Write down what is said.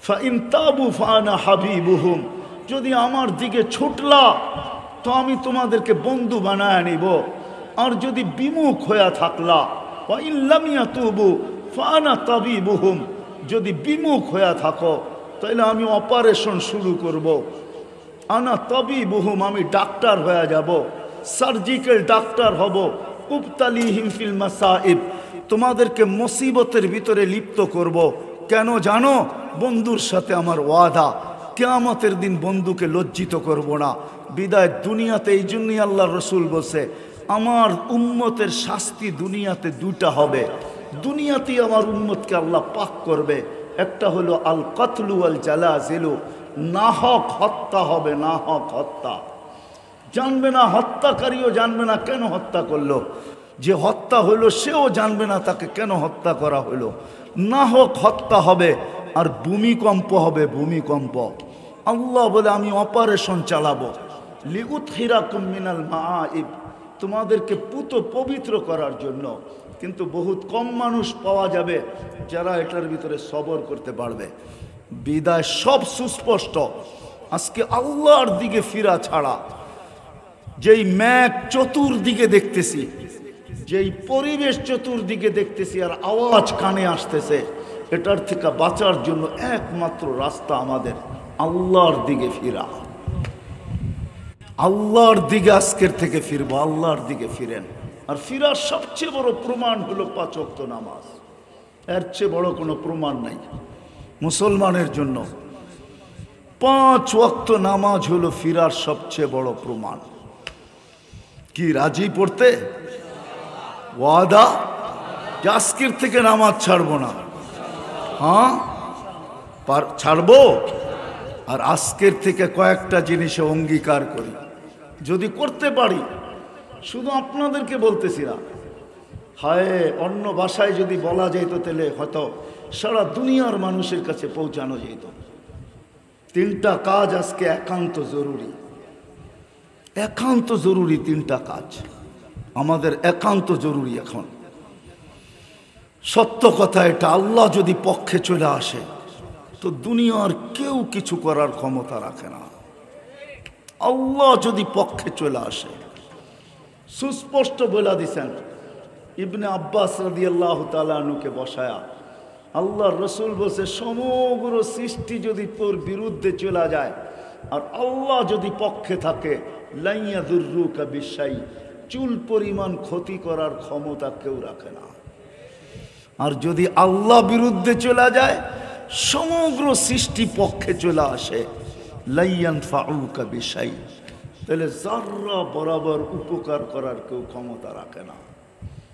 Fine তাবু ফানা হাবিবুহুম, যদি আমার দিকে ছুটলা তো আমি তোমাদেরকে বন্ধু বানায় নিব, আর যদি বিমুখ হয়ে থাকলা ওয়াইন লাম ইয়াতুবু ফানা তাবিবুহুম, যদি বিমুখ হয়ে থাকো তাহলে আমি অপারেশন শুরু করব। আনা তাবিবুহুম, আমি ডাক্তার হয়ে যাব, সার্জিক্যাল ডাক্তার হব। উবতালিহিম ফিল মাসাইব, তোমাদেরকে মুসিবতের ভিতরে লিপ্ত করব। কেন জানো? বন্ধুর সাথে আমার ওয়াদা, কিয়ামতের দিন বন্ধুকে লজ্জিত করব না। বিদায় দুনিয়াতে এই জন্যই আল্লাহ রসুল বলছে আমার উম্মতের শাস্তি দুনিয়াতে দুটা হবে। দুনিয়াতেই আমার উম্মতকে আল্লাহ পাক করবে, একটা হলো আল কতলু আল জালাজিলু, নাহক হত্যা হবে, নাহক হত্যা। জানবে না, হত্যাকারীও জানবে না কেন হত্যা করলো, যে হত্যা হলো সেও জানবে না তাকে কেন হত্যা করা হলো। নাহক হত্যা হবে। আর ভূমিকম্প হবে, ভূমিকম্প। আল্লাহ বলে আমি অপারেশন চালাবো, লিউতহিরাকুম মিনাল মাআইব, তোমাদেরকে পবিত্র করার জন্য। কিন্তু বহুত কম মানুষ পাওয়া যাবে যারা এটার ভিতরে সবর করতে পারবে। বিদায় সব সুস্পষ্ট। আজকে আল্লাহর দিকে ফিরা ছাড়া, যেই ম্যাঘ চতুর্দিকে দেখতেছি, যেই পরিবেশ চতুর্দিকে দেখতেছি, আর আওয়াজ কানে আসতেছে, এটার থেকে বাঁচার জন্য একমাত্র রাস্তা আমাদের আল্লাহর দিকে ফিরা। আল্লাহর দিকে আজকের থেকে ফিরবো, আল্লাহর দিকে ফিরেন। আর ফিরার সবচেয়ে বড় প্রমাণ হলো 5 ওয়াক্ত নামাজ। এর চেয়ে বড় কোনো প্রমাণ নাই মুসলমানের জন্য। 5 ওয়াক্ত নামাজ হলো ফিরার সবচেয়ে বড় প্রমাণ। কি রাজি পড়তে? ওয়াদা যে আজকের থেকে নামাজ ছাড়বো না। হ্যাঁ ছাড়বো। আর আজকের থেকে কয়েকটা জিনিসে অঙ্গীকার করি, যদি করতে পারি। শুধু আপনাদেরকে বলতেছি না, হায় অন্য ভাষায় যদি বলা যেত তাহলে হয়তো সারা দুনিয়ার মানুষের কাছে পৌঁছানো যেত। 3টা কাজ আজকে একান্ত জরুরি, একান্ত জরুরি। 3টা কাজ আমাদের একান্ত জরুরি এখন। সত্য কথা এটা, আল্লাহ যদি পক্ষে চলে আসে তো দুনিয়ার কেউ কিছু করার ক্ষমতা রাখে না। আল্লাহ যদি পক্ষে চলে আসে, সুস্পষ্ট বলে দিছেন। ইবনে আব্বাস রাদিয়াল্লাহু তাআলা আনহুকে বসায়া আল্লাহর রসুল বলছে সমগ্র সৃষ্টি যদি তোর বিরুদ্ধে চলে যায় আর আল্লাহ যদি পক্ষে থাকে, লাইয়াদুররুকা বিশাই, চুল পরিমাণ ক্ষতি করার ক্ষমতা কেউ রাখে না। আর যদি আল্লাহ বিরুদ্ধে চলে যায়, সমগ্র সৃষ্টি পক্ষে চলে আসে, লাইয়ানফাউকা বিশাই, তাহলে যাররা বরাবর উপকার করার কেউ ক্ষমতা রাখে না।